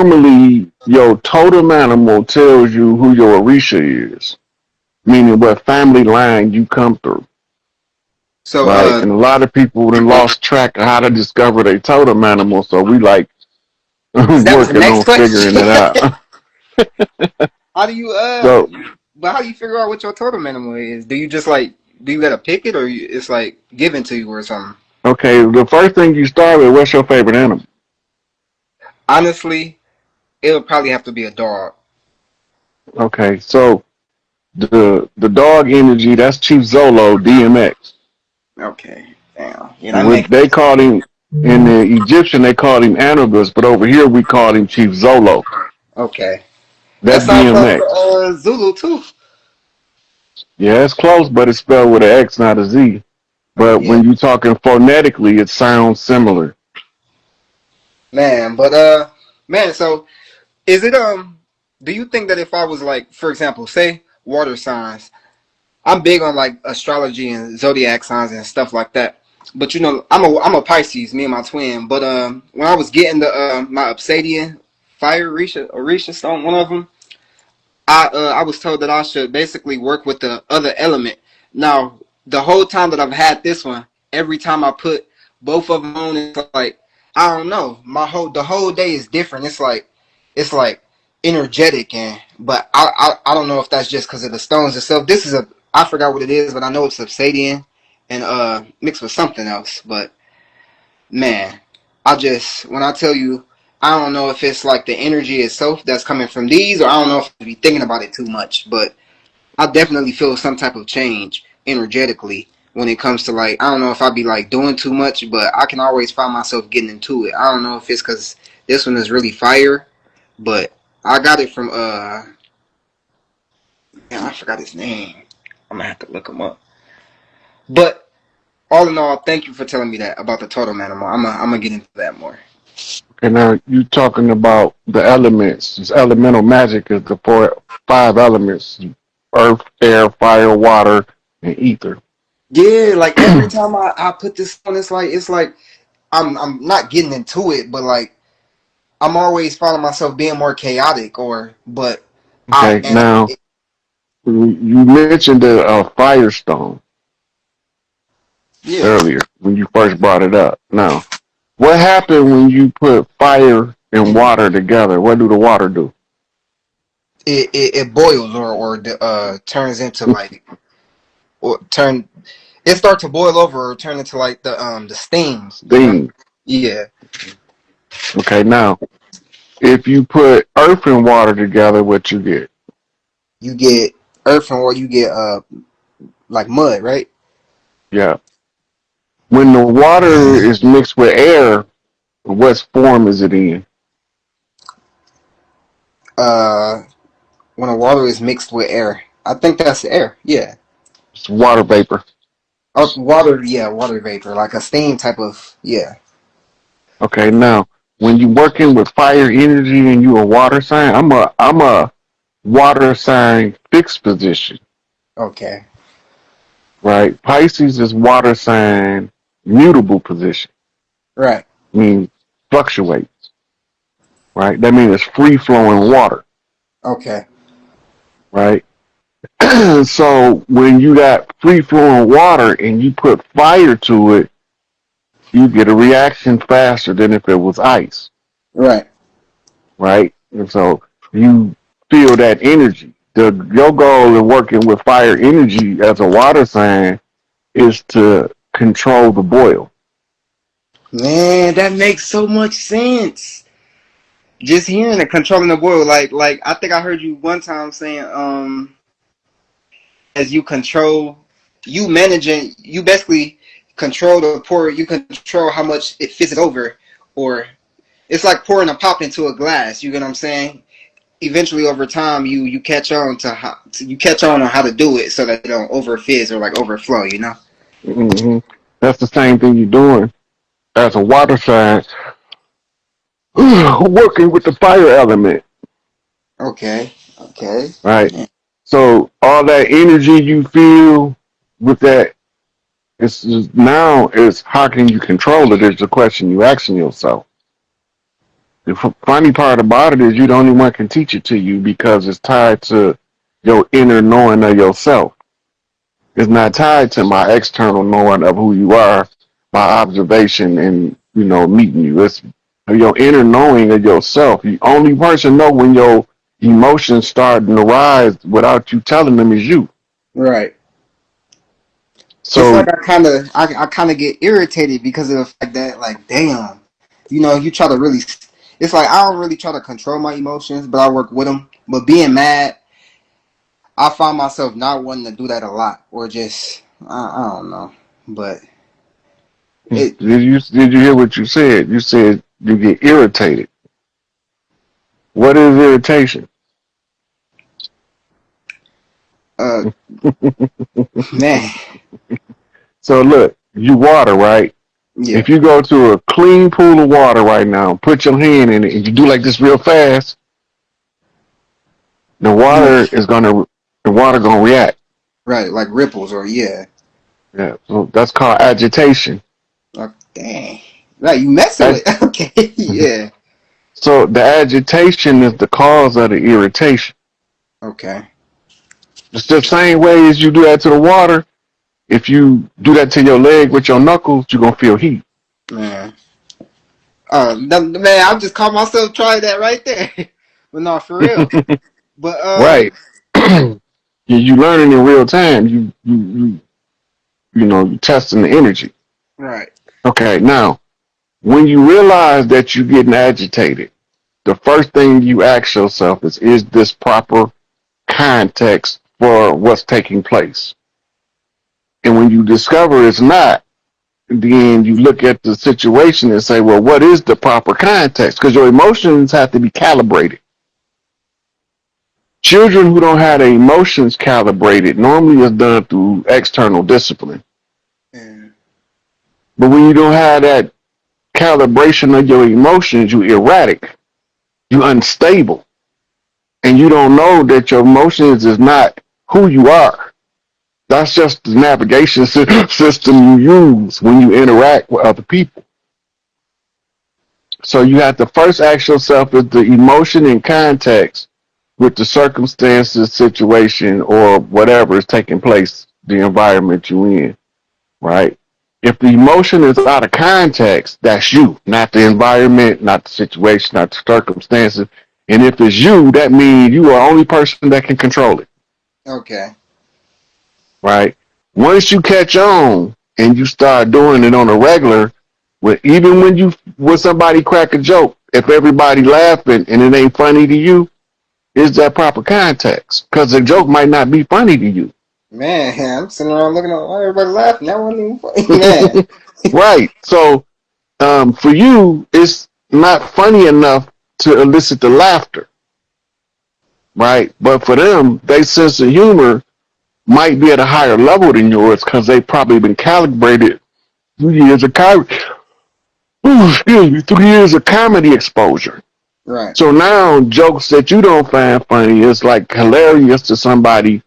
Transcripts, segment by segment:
normally your totem animal tells you who your Orisha is, meaning what family line you come through, So right? And a lot of people have lost track of how to discover their totem animal, so we like that was the working next on figuring question. it out. How do you So, but how do you figure out what your totem animal is? Do you just like do you gotta pick it or it's like given to you or something? okay, the first thing you start with, what's your favorite animal? Honestly, it would probably have to be a dog. Okay, so the dog energy, that's Chief Zolo, DMX. Okay, damn. Yeah, that What makes they called him in the Egyptian, they called him Anubis, but over here we called him Chief Zolo. okay. That That's sounds close DMX. to Zulu too. Yeah, it's close, but it's spelled with an X, not a Z. Oh But yeah, when you're talking phonetically, it sounds similar. man. But man. So is it do you think that if I was like, for example, say water signs, I'm big on like astrology and zodiac signs and stuff like that. But you know, I'm a Pisces, me and my twin. But when I was getting the my obsidian fire Orisha stone, one of them, I was told that I should basically work with the other element. Now, the whole time that I've had this one, every time I put both of them on, it's like I don't know. The whole day is different. It's like energetic and but I don't know if that's just because of the stones itself. This is a I forgot what it is, but I know it's obsidian and mixed with something else. But man, I just when I tell you, I don't know if it's like the energy itself that's coming from these, or I don't know if I be thinking about it too much. But I definitely feel some type of change energetically when it comes to like I don't know if I be like doing too much, but I can always find myself getting into it. I don't know if it's because this one is really fire, but I got it from man, I forgot his name. I'm gonna have to look him up. But all in all, thank you for telling me that about the totem animal. I'm gonna get into that more. Okay, now you talking about the elements. It's elemental magic is the five elements: earth, air, fire, water, and ether. Yeah, like every time I put this on, it's like I'm not getting into it, but like I'm always finding myself being more chaotic or but I Okay, and now you mentioned the firestone yeah, earlier when you first brought it up. Now, what happened when you put fire and water together? What do the water do? it boils or turns into like or turn it starts to boil over or turn into like the steam, you know? Steam. Yeah. Okay, now if you put earth and water together, what you get? You get earth and water, you get like mud, right? Yeah. When the water is mixed with air, what form is it in? Uh when the water is mixed with air. I think that's air, yeah. It's water vapor. Oh, water, yeah, water vapor, like a steam type of, yeah. Okay, now when you working with fire energy and you a water sign, I'm a water sign fixed position, Okay. right? Pisces is water sign mutable position, Right. means fluctuates, right? That means it's free flowing water, Okay. right? So when you got free flowing water and you put fire to it, you get a reaction faster than if it was ice, Right. right? And so you feel that energy. Your goal in working with fire energy as a water sign is to control the boil. Man, that makes so much sense. Just hearing it, controlling the boil, like I think I heard you one time saying, as you control, you managing, you basically control the pour, you control how much it fits it over, or it's like pouring a pop into a glass. You get what I'm saying? Eventually, over time, you catch on to how you catch on how to do it so that it don't over fizz or like overflow. You know? Hmm. That's the same thing you're doing as a water sign, working with the fire element, Okay. Okay. right? So all that energy you feel with that, it's now is how can you control it? Is the question you asking yourself. The funny part about it is you the only one can teach it to you because it's tied to your inner knowing of yourself. It's not tied to my external knowing of who you are, my observation and, meeting you. It's your inner knowing of yourself. The only person know when your emotions starting to rise without you telling them is you. Right. It's like So I kind of get irritated because of the fact that, like, damn, you try to really. It's like I don't really try to control my emotions, but I work with them. But being mad, I find myself not wanting to do that a lot, or just I don't know. But it did you hear what you said? You said you get irritated. What is irritation? uh man, So look, you water, right? yeah, If you go to a clean pool of water right now, put your hand in it, and you do like this real fast, the yeah, water is gonna the water gonna react. right, like ripples, or yeah, Yeah, so that's called agitation. like dang, right, you messing Ag- with okay, yeah, so the agitation is the cause of the irritation. okay, It's the same way as you do that to the water. If you do that to your leg with your knuckles, you're gonna feel heat. man. Man, I just caught myself trying that right there. But no, for real. But Right. You learning in real time. You testing the energy. right. Okay, now when you realize that you're getting agitated, the first thing you ask yourself is this proper context for what's taking place? And when you discover it's not, then you look at the situation and say, well, what is the proper context? Because your emotions have to be calibrated. Children who don't have their emotions calibrated normally is done through external discipline. Mm, But when you don't have that calibration of your emotions, you erratic, you unstable, and you don't know that your emotions is not who you are. That's just the navigation system you use when you interact with other people. So you have to first ask yourself is the emotion in context with the circumstances, situation, or whatever is taking place, the environment you're in, right? If the emotion is out of context, that's you, not the environment, not the situation, not the circumstances. And if it's you, that means you are the only person that can control it, okay. right? Once you catch on and you start doing it on a regular, even when somebody crack a joke, if everybody laughing and it ain't funny to you, is that proper context? Because the joke might not be funny to you. Man, I'm sitting around looking at why everybody laughing. That wasn't even funny. Man. Right. So for you, it's not funny enough to elicit the laughter, right? But for them, their sense of humor might be at a higher level than yours because they've probably been calibrated 3 years of excuse me, 3 years of comedy exposure. Right. So now jokes that you don't find funny is like hilarious to somebody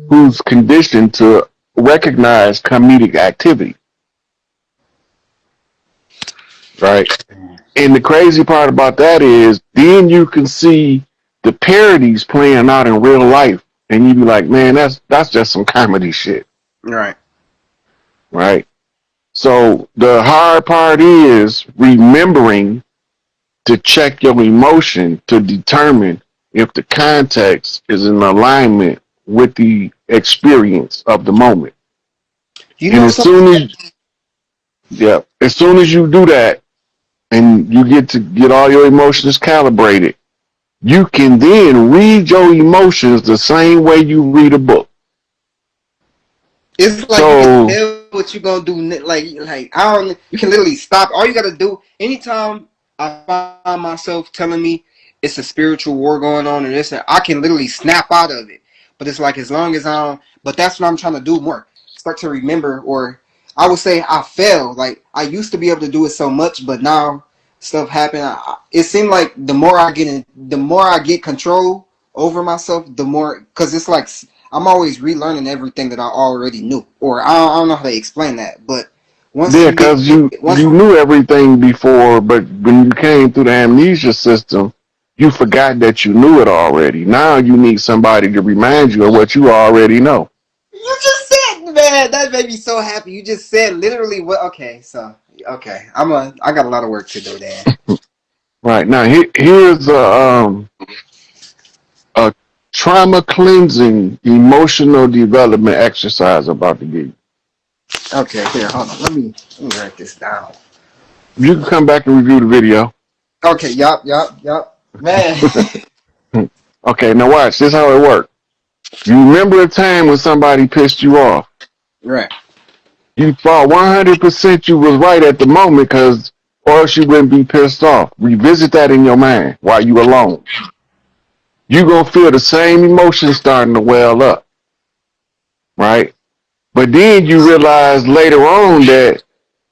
who's conditioned to recognize comedic activity, right? And the crazy part about that is then you can see the parodies playing out in real life, and you be like, man, that's just some comedy shit, Right. right? So the hard part is remembering to check your emotion to determine if the context is in alignment with the experience of the moment. You And know as something? soon as as soon as you do that and you get to get all your emotions calibrated, you can then read your emotions the same way you read a book. It's like you can So tell what you're gonna do. Like I don't. You can literally stop. All you gotta do anytime I find myself telling me it's a spiritual war going on or this, and I can literally snap out of it. But it's like as long as I don't. But that's what I'm trying to do more. Start to remember, or I would say I fail. Like I used to be able to do it so much, but now stuff happen. It seemed like the more I get control over myself, the more because it's like I'm always relearning everything that I already knew, or I don't know how to explain that, but Once Yeah, you get because you knew everything before, but when you came through the amnesia system, you forgot that you knew it already. Now you need somebody to remind you of what you already know. you just said, man, that made me so happy. You just said literally what. Okay, so okay, I got a lot of work to do then. Right now, here's a trauma cleansing emotional development exercise about to give you. Okay, here, hold on. Let me write this down. You can come back and review the video. Okay, yup, man. Okay, now watch. This is how it works. You remember a time when somebody pissed you off. Right. You thought 100% you was right at the moment because or else you wouldn't be pissed off. Revisit that in your mind while you alone. You gonna feel the same emotion starting to well up, right? But then you realize later on that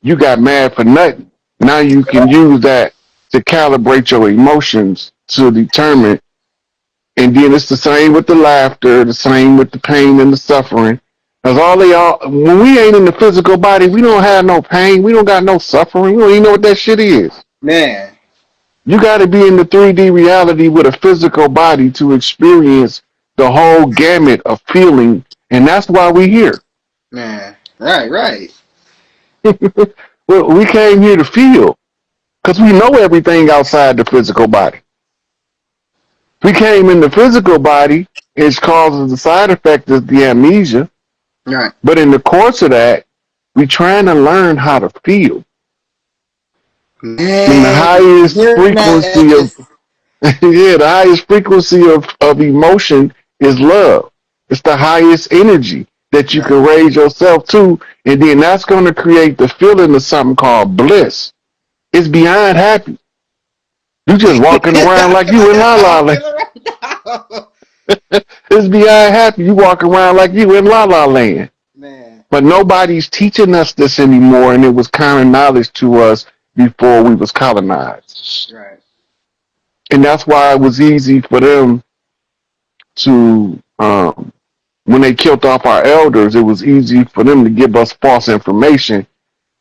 you got mad for nothing. Now you can use that to calibrate your emotions to determine. And then it's the same with the laughter, the same with the pain and the suffering. Because when we ain't in the physical body, we don't have no pain. We don't got no suffering. We don't even know what that shit is. Man, You got to be in the 3D reality with a physical body to experience the whole gamut of feeling. And that's why we here. man. Right. Well, we came here to feel because we know everything outside the physical body. We came in the physical body, it causes the side effect is the amnesia. Right. But in the course of that, we trying to learn how to feel. And the Man, highest hearing that frequency of just yeah, the highest frequency of emotion is love. It's the highest energy that you right. can raise yourself to, and then that's gonna create the feeling of something called bliss. It's beyond happy. You just walking around I like feel you like in that's La how La I'm Land. feeling right now. It's beyond happy. You walk around like you in La La Land. Man, But nobody's teaching us this anymore, and it was common knowledge to us before we was colonized. right. And that's why it was easy for them to, when they killed off our elders, it was easy for them to give us false information.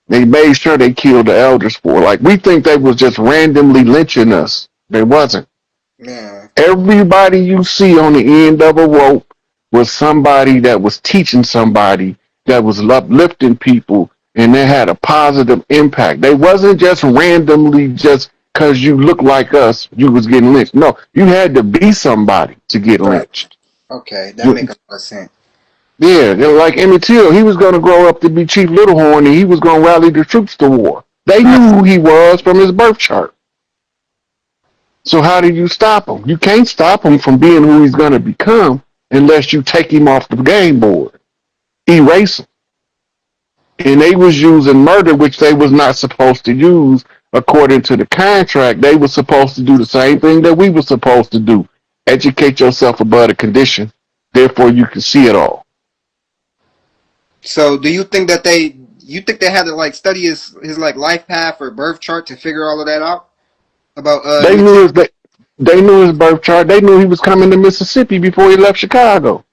They made sure they killed the elders for. Like we think they was just randomly lynching us. They wasn't. Man, Everybody you see on the end of a rope was somebody that was teaching somebody that was uplifting people and they had a positive impact. They wasn't just randomly just because you look like us, you was getting lynched. No, you had to be somebody to get right. lynched. Okay, that You, makes a lot of sense. yeah, like Emmett Till, he was going to grow up to be Chief Littlehorn and he was going to rally the troops to war. They Right. knew who he was from his birth chart. So how do you stop him? You can't stop him from being who he's going to become unless you take him off the game board, erase him. And they was using murder, which they was not supposed to use according to the contract. They were supposed to do the same thing that we were supposed to do: educate yourself about the condition, therefore you can see it all. So, do you think that you think they had to like study his like life path or birth chart to figure all of that out about They Emmett knew Till? his they knew his birth chart. They knew he was coming to Mississippi before he left Chicago.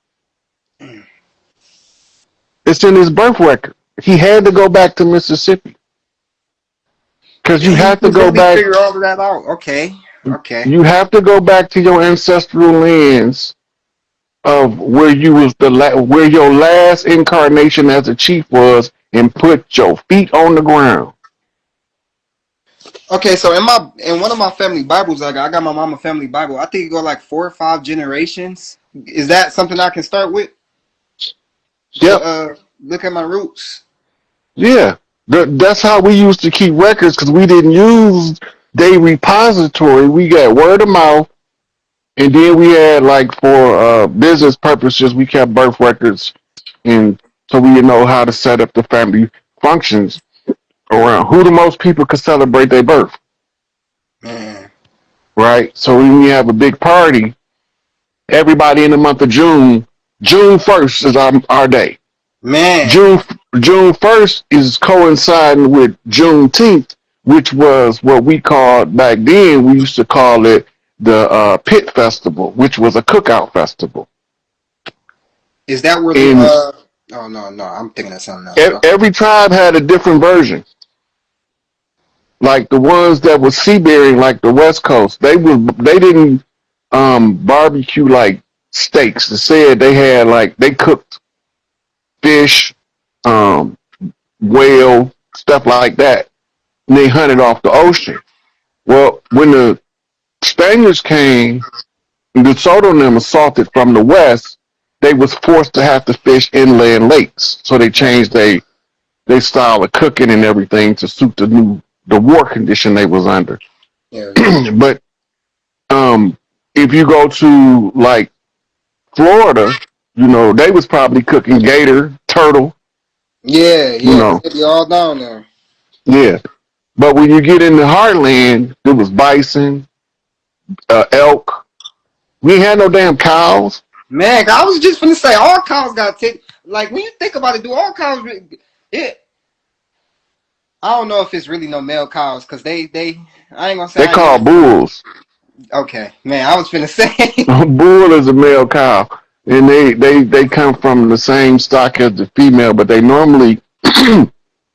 It's in his birth record. He had to go back to Mississippi because you Dang, have to you go really back. figure all of that out. Okay. You have to go back to your ancestral lands of where you was where your last incarnation as a chief was, and put your feet on the ground. Okay, so in one of my family Bibles, I got my mama family Bible. I think it go like 4 or 5 generations. Is that something I can start with to Yep, look at my roots? yeah. That's how we used to keep records because we didn't use day repository. We got word of mouth. And then we had like for business purposes, we kept birth records, and so we know how to set up the family functions around who the most people could celebrate their birth, Man, right? So when we have a big party, everybody in the month of June, June 1st is our day. man. June June 1st is coinciding with Juneteenth, which was what we called back then. We used to call it the Pit Festival, which was a cookout festival. Is that where the And Oh no, no, I'm thinking of something else. Okay. Every tribe had a different version. Like the ones that was sea bearing, like the West Coast, they didn't barbecue like steaks. They said they had like they cooked fish, um, whale, stuff like that. And they hunted off the ocean. Well, when the Spaniards came, the Soto and them assaulted from the west. They was forced to have to fish inland lakes, so they Right. changed they style of cooking and everything to suit the war condition they was under. Yeah, yeah. But if you go to like Florida, they was probably cooking gator, turtle, Yeah, you yeah, because know, they be all down there. yeah. But when you get in the heartland, it was bison, elk. We ain't had no damn cows. Man, I was just gonna say all cows got take. Like when you think about it, do all cows? It. I don't know if it's really no male cows because they. I ain't gonna say They I ain't call never. bulls. Okay, man, I was finna say. A bull is a male cow, and they come from the same stock as the female, but they normally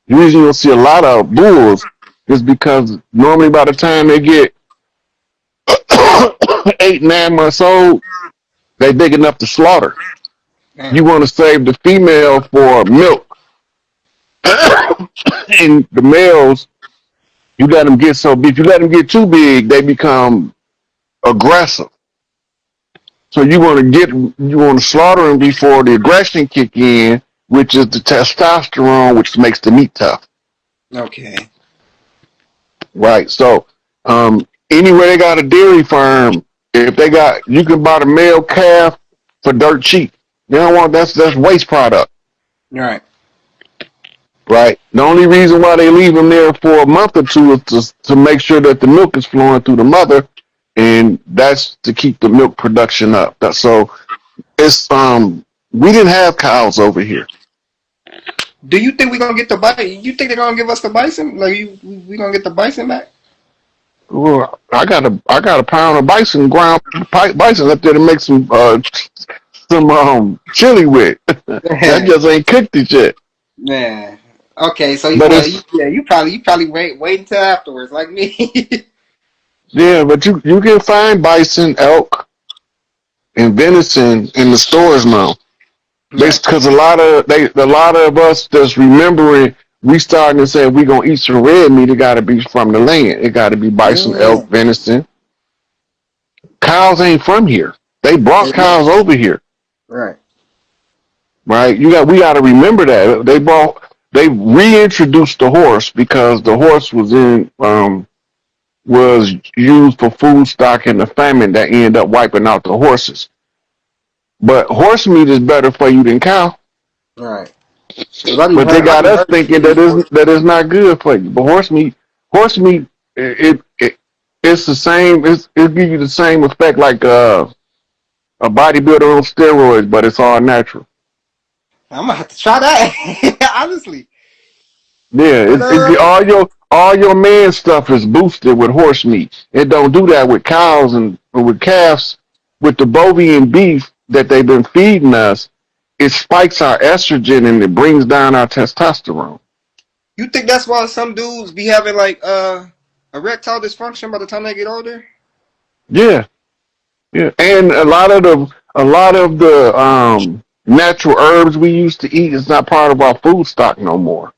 usually you'll see a lot of bulls is because normally by the time they get 8, 9 months old, they big enough to slaughter. You Damn. want to save the female for milk, and the males you let them get so big. If you let them get too big, they become aggressive. So you want to slaughter them before the aggression kick in, which is the testosterone, which makes the meat tough. Okay. Right. So anywhere they got a dairy farm, if they got you can buy the male calf for dirt cheap. You don't want that's waste product. Right. Right. The only reason why they leave them there for a month or two is to make sure that the milk is flowing through the mother, and that's to keep the milk production up. So it's we didn't have cows over here. Do you think we gonna get the bison? You think they're gonna give us the bison? Like we gonna get the bison back? Well, I got a pound of bison ground bison up there to make some chili with. That just ain't cooked it yet. Man. Okay, so But well, it's yeah, you probably wait until afterwards, like me. yeah, but you can find bison, elk, and venison in the stores now. Right. Because a lot of us that's remembering we starting to say we gonna eat some red meat. It got to be from the land. It got to be bison, elk, Yeah. venison. Cows ain't from here. They brought They not. cows over here. Right. Right? We got to remember that they reintroduced the horse because the horse was used for food stock in the famine that ended up wiping out the horses. But horse meat is better for you than cow. Right. Cause I be But they heard, I got be us heard thinking shit before. that is not good for you. But horse meat, it's the same. It gives you the same effect like a bodybuilder on steroids, but it's all natural. I'm gonna have to try that. Honestly. Yeah, But all your man stuff is boosted with horse meat. It don't do that with cows and with calves. With the bovine beef that they've been feeding us, it spikes our estrogen and it brings down our testosterone. you think that's why some dudes be having like erectile dysfunction by the time they get older? Yeah, yeah, and a lot of the natural herbs we used to eat is not part of our food stock no more.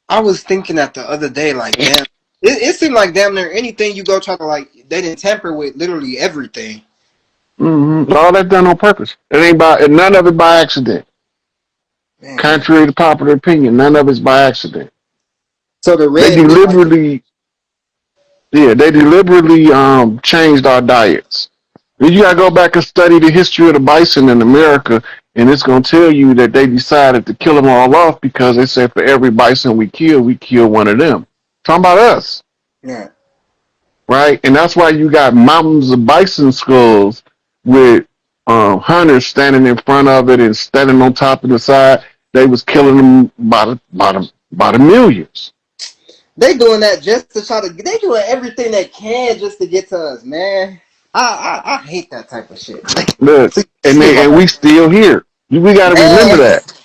I was thinking that the other day, like damn, it seemed like damn near anything you go try to like they didn't tamper with literally everything. All that done on purpose. It ain't by none of it by accident. Man. Contrary to popular opinion, none of it's by accident. So the They red meat, like deliberately, yeah, they deliberately changed our diets. You gotta go back and study the history of the bison in America, and it's gonna tell you that they decided to kill them all off because they said for every bison we kill one of them. Talking about us, yeah. right? And that's why you got mountains of bison skulls with hunters standing in front of it and standing on top of the side. They was killing them by the millions. They doing that just to try to. They doing everything they can just to get to us, man. I hate that type of shit. Look, See, see and my we still here. We got to remember man. that.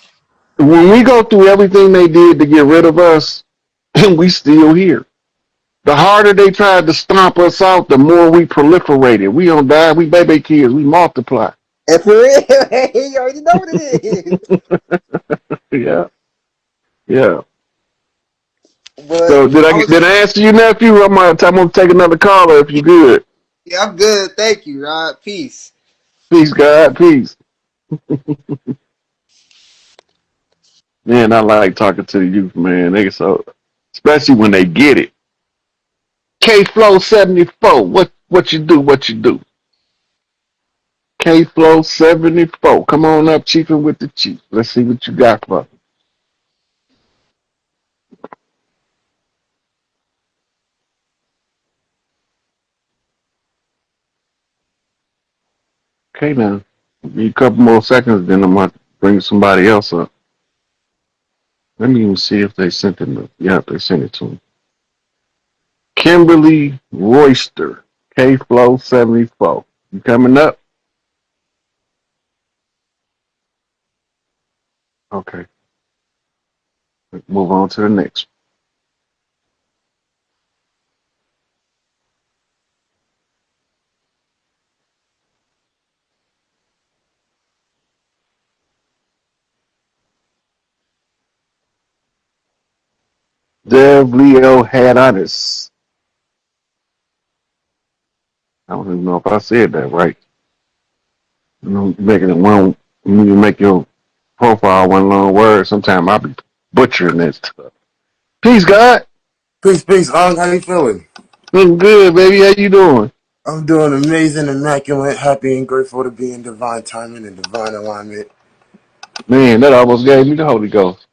When we go through everything they did to get rid of us, and we still here. The harder they tried to stomp us out, the more we proliferated. We don't die. We baby kids. We multiply. And for real, you already know what it is. Yeah, yeah. But So did I I was, did I answer you, nephew? I'm gonna take another caller if you good. yeah, I'm good. Thank you, Rod. Peace. Peace, God, peace. Man, I like talking to the youth, man. They so, especially when they get it. K Flow 74. What you do? What you do? K Flow 74. Come on up, chiefing with the chief. Let's see what you got for. Okay, now. Give me a couple more seconds, then I'm gonna bring somebody else up. Let me even see if they sent it. Yeah, they sent it to me. Kimberly Royster, K Flow 74. You coming up? Okay. Let's move on to the next. Dev Leo Hadanis. I don't even know if I said that right. You know, making it one, you need to make your profile one long word. Sometimes I'll be butchering that stuff. Peace, God. Peace, peace, Ong. How you feeling? Looking good, baby. How you doing? I'm doing amazing, immaculate, happy, and grateful to be in divine timing and divine alignment. Man, that almost gave me the Holy Ghost.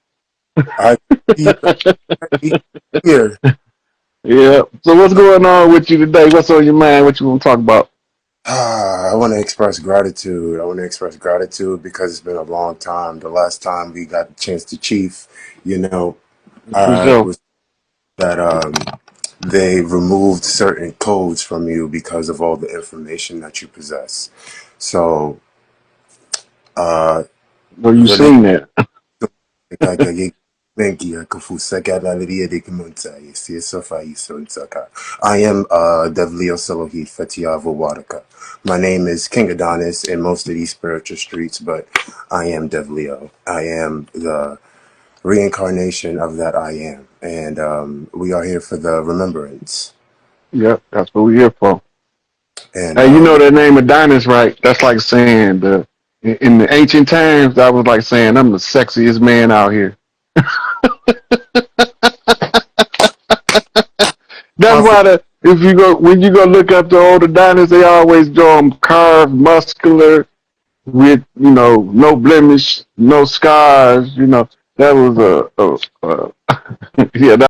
I see you here. Yeah. So what's going on with you today? What's on your mind? What you want to talk about? I want to express gratitude. I want to express gratitude because it's been a long time. The last time we got a chance to chief, you know, For I sure. was that they removed certain codes from you because of all the information that you possess. So, uh, Well, you really. seen that. Benki Kufusaga Valeria de Kimunta, Sofa Yusuntaka. I am Devleo Solohi Fetiavo Wadaka. My name is King Adonis in most of these spiritual streets, but I am Devleo. I am the reincarnation of that I am. And we are here for the remembrance. Yep, that's what we're here for. And Hey, you know that name Adonis, right? That's like saying in the ancient times, that was like saying I'm the sexiest man out here. That's my why if you go when you go look up the old Adonis, they always draw him carved, muscular, with no blemish, no scars. That was a yeah.